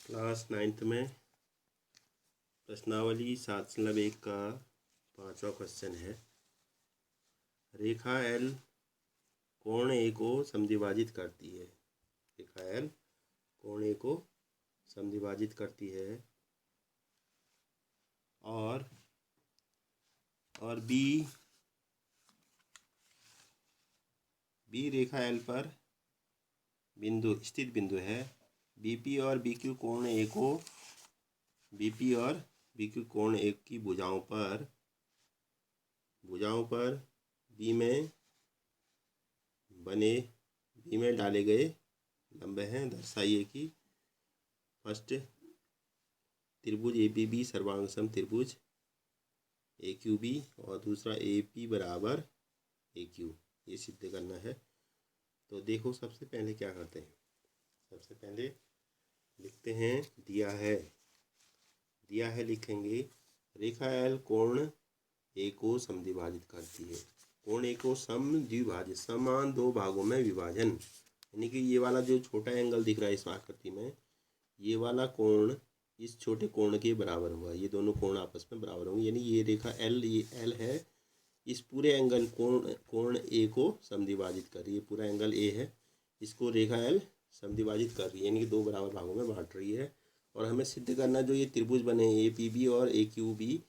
Class 9th में प्रश्नावली 7/1 का 5वां क्वेश्चन है। रेखा एल कोण ए को समद्विभाजित करती है। रेखा एल कोण ए को समद्विभाजित करती है और बी रेखा एल पर स्थित बिंदु है। बीपी और बीक्यू कोण ए को बीपी और बीक्यू कोण ए की भुजाओं पर बी में डाले गए लंब हैं। दर्शाइए कि फर्स्ट त्रिभुज APB सर्वांगसम त्रिभुज AQB और दूसरा AP बराबर AQ, ये सिद्ध करना है। तो देखो, सबसे पहले क्या करते हैं, सबसे पहले लिखते हैं दिया है लिखेंगे रेखा एल कोण ए को समद्विभाजित करती है। कोण ए को समद्विभाजित, समान दो भागों में विभाजन, यानी कि ये वाला जो छोटा एंगल दिख रहा है इस आकृति में, ये वाला कोण इस छोटे कोण के बराबर होगा। ये दोनों कोण आपस में बराबर होंगे, यानी ये रेखा एल, ये एल है, इस पूरे एंगल कोण ए को समद्विभाजित कर रही है। पूरा एंगल ए है, इसको रेखा एल समद्विभाजित कर रही है, यानी कि दो बराबर भागों में बांट रही है। और हमें सिद्ध करना, जो ये त्रिभुज बने APB और AQB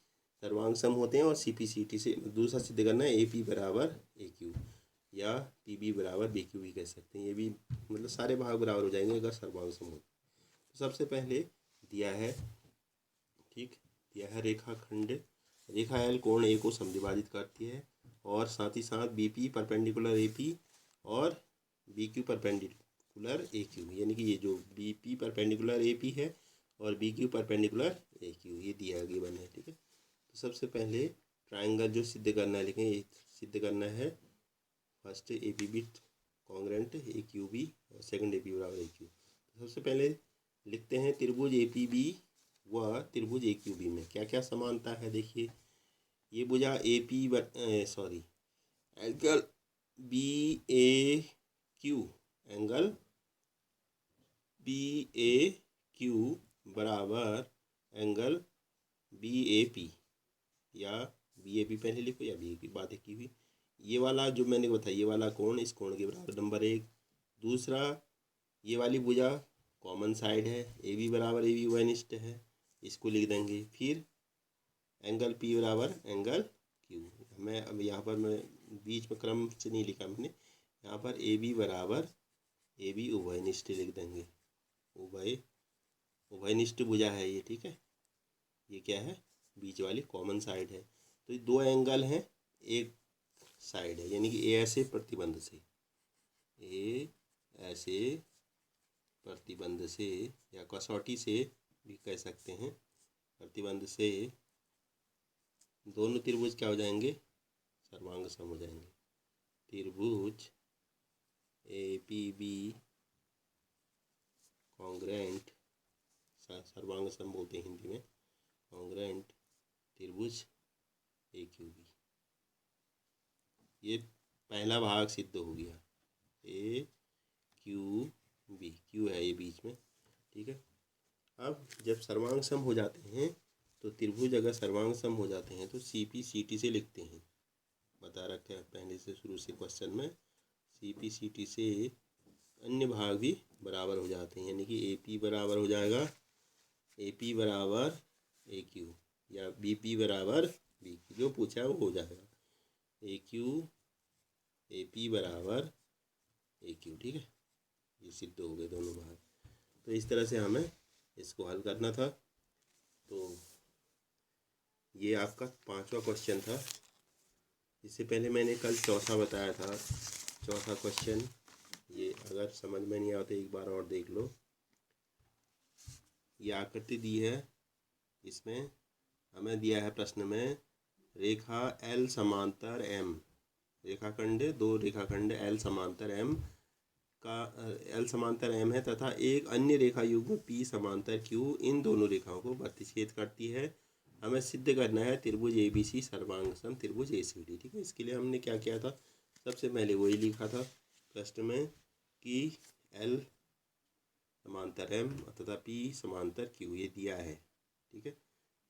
सर्वांग सम होते हैं, और CPCT से दूसरा सिद्ध करना है AP बराबर AQ या PB बराबर BQ भी कह सकते हैं। ये भी मतलब सारे भाग बराबर हो जाएंगे अगर सर्वांग सम हो। तो सबसे पहले दिया है, ठीक, दिया है रेखा एल कोण ए को समद्विभाजित करती है और साथ ही साथ BP परपेंडिकुलर AP और BQ परपेंडिकुलर AQ, यानी कि ये जो BP परपेंडिकुलर AP है और BQ परपेंडिकुलर AQ, ये दिया गिवन है, ठीक है। तो सबसे पहले ट्रायंगल जो सिद्ध करना है लिखें, ये सिद्ध करना है फर्स्ट APB कॉन्ग्रेंट AQB और सेकंड AP बराबर AQ। तो सबसे पहले लिखते हैं त्रिभुज APB व त्रिभुज AQB में क्या क्या समानता है। देखिए, ये भुजा एंगल BAQ बराबर एंगल BAP, या BAP पहले लिखो या BAP बाद की हुई। ये वाला जो मैंने बताया, ये वाला कोण इस कोण के बराबर, नंबर 1। दूसरा, ये वाली भुजा कॉमन साइड है, AB बराबर AB वनिष्ठ है, इसको लिख देंगे। फिर एंगल P बराबर एंगल Q। मैं अब यहाँ पर मैं बीच में क्रम से नहीं लिखा मैंने, यहाँ पर AB बराबर AB उभयनिष्ठ लिख देंगे। उभयनिष्ठ भुजा है ये, ठीक है। ये क्या है, बीच वाली कॉमन साइड है। तो ये दो एंगल हैं, एक साइड है, यानी कि ए ऐसे प्रतिबंध से या कसौटी से भी कह सकते हैं, प्रतिबंध से दोनों त्रिभुज क्या हो जाएंगे, सर्वांग सम हो जाएंगे। त्रिभुज APB कॉन्ग्रेंट, सर्वांग सम बोलते हैं हिंदी में, कॉन्ग्रेंट त्रिभुज AQB, ये पहला भाग सिद्ध हो गया। AQB, Q है ये बीच में, ठीक है। अब जब सर्वांग सम हो जाते हैं तो त्रिभुज अगर सर्वांग सम हो जाते हैं तो CPCT से लिखते हैं, बता रखा है पहले से शुरू से क्वेश्चन में। CPCT से अन्य भाग भी बराबर हो जाते हैं, यानी कि AP बराबर हो जाएगा AP बराबर AQ या BP बराबर BQ, जो पूछा है वो हो जाएगा। AP बराबर AQ, ठीक है। ये सिद्ध हो गए दोनों भाग। तो इस तरह से हमें इसको हल करना था। तो ये आपका 5वां क्वेश्चन था। इससे पहले मैंने कल चौथा बताया था, चौथा क्वेश्चन। ये अगर समझ में नहीं आता एक बार और देख लो। ये आकृति दी है, इसमें हमें दिया है प्रश्न में रेखा L समांतर M, रेखाखंड, दो रेखाखंड L समांतर M है तथा एक अन्य रेखा युग्म P समांतर Q इन दोनों रेखाओं को प्रतिच्छेद करती है। हमें सिद्ध करना है त्रिभुज ABC सर्वांग सम त्रिभुज ACD, ठीक है। इसके लिए हमने क्या किया था, सबसे पहले वही लिखा था प्रश्न में कि L समांतर समांतर एम तथा पी समांतर क्यू, ये दिया है। ठीक है,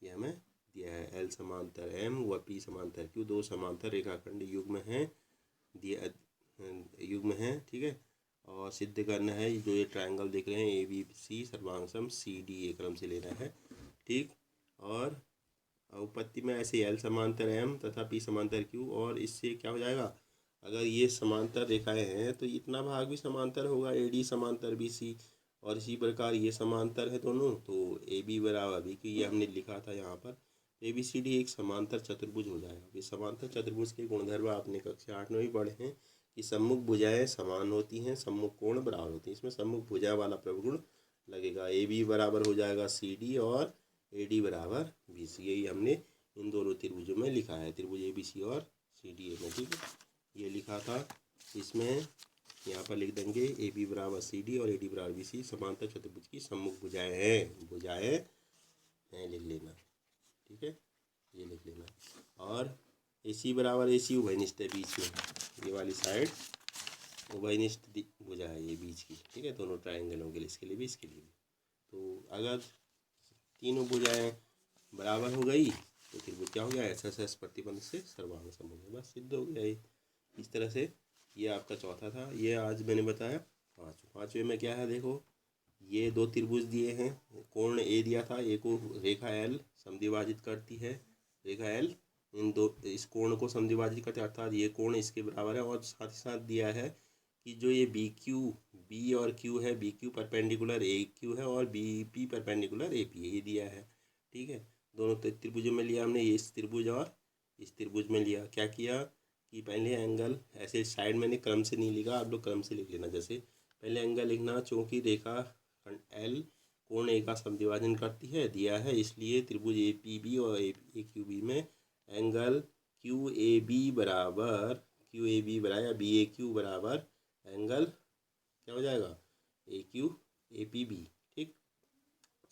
ये हमें दिया है। एल समांतर एम व पी समांतर क्यू, दो समांतर रेखाखंड युग्म हैं, दिया युग्म हैं। ठीक है, और सिद्ध करना है जो ये ट्रायंगल दिख रहे हैं A B C सर्वांगसम C D, ये क्रम से लेना है। ठीक, और उपपत्ति में ऐसे एल समांतर एम तथा पी समांतर क्यू, और इससे क्या हो जाएगा, अगर ये समांतर रेखाएं हैं तो इतना भाग भी समांतर होगा, ए डी समांतर बी सी, और इसी प्रकार ये समांतर है दोनों, तो ए बी बराबर बी, कि ये हमने लिखा था यहाँ पर, ए बी सी डी एक समांतर चतुर्भुज हो जाएगा। ये समांतर चतुर्भुज के गुणधर्म आपने कक्षा 8 में भी पढ़े हैं कि सम्मुख भुजाएं समान होती हैं, सम्मुख कोण बराबर होती हैं। इसमें सम्मुख भुजा वाला प्रगुण लगेगा, ए बी बराबर हो जाएगा सी डी और ए डी बराबर बी सी, यही हमने इन दोनों त्रिभुजों में लिखा है, त्रिभुज ए बी सी और सी डी ए में। ठीक है, ये लिखा था, इसमें यहाँ पर लिख देंगे ए बी बराबर सी डी और ए डी बराबर बी सी समांतर चतुर्भुज की सम्मुख भुजाएं हैं, भुजाएं हैं लिख लेना। ठीक है, ये लिख लेना। और ए सी बराबर ए सी उभयनिष्ठ है बीच में, ये वाली साइड उभयनिष्ठ भुजा है ये बीच की। ठीक है, दोनों ट्रायंगलों के लिए, इसके लिए भी इसके लिए भी। तो अगर तीनों भुजाएं बराबर हो गई तो त्रिभुज क्या हो गया, एस एस एस प्रतिबंध से सर्वांग हो गया, बस सिद्ध हो गया ये। इस तरह से ये आपका चौथा था, ये आज मैंने बताया पाँचवें में क्या है, देखो ये दो त्रिभुज दिए हैं, कोण ए दिया था, ए को रेखा एल समद्विभाजित करती है, रेखा एल इन दो इस कोण को समद्विभाजित करते हैं, अर्थात ये कोण इसके बराबर है। और साथ ही साथ दिया है कि जो ये बी क्यू, बी और क्यू है, B Q perpendicular A Q है और B P perpendicular A P है, ये दिया है। ठीक है, दोनों त्रिभुजों में लिया हमने, ये इस त्रिभुज और इस त्रिभुज में लिया। क्या किया कि पहले एंगल ऐसे साइड मैंने क्रम से नहीं लिखा, आप लोग क्रम से लिख लेना। जैसे पहले एंगल लिखना, चूँकि रेखा एल कोण ए का समद्विभाजन करती है, दिया है, इसलिए त्रिभुज ए पी बी और ए क्यू बी में एंगल क्यू ए बी बराबर या बी ए क्यू बराबर एंगल क्या हो जाएगा, ए क्यू ए पी बी। ठीक,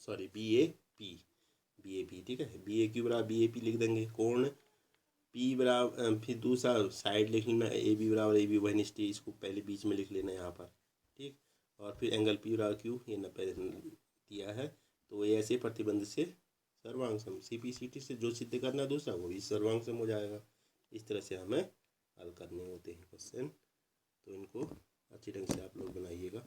सॉरी बी ए पी। ठीक है, बी ए क्यू बराबर बी ए पी लिख देंगे। कोण पी बराबर, फिर दूसरा साइड लिख लेना ए बी बराबर ए बी उभयनिष्ठ, इसको पहले बीच में लिख लेना यहाँ पर। ठीक, और फिर एंगल पी बराबर क्यू, ये 90 दिया है, तो ये ऐसे प्रतिबंध से सर्वांग सम, सी पी सी टी से जो सिद्ध करना है दूसरा वो भी सर्वांग सम हो जाएगा। इस तरह से हमें हल करने होते हैं क्वेश्चन, तो इनको अच्छी ढंग से आप लोग बनाइएगा।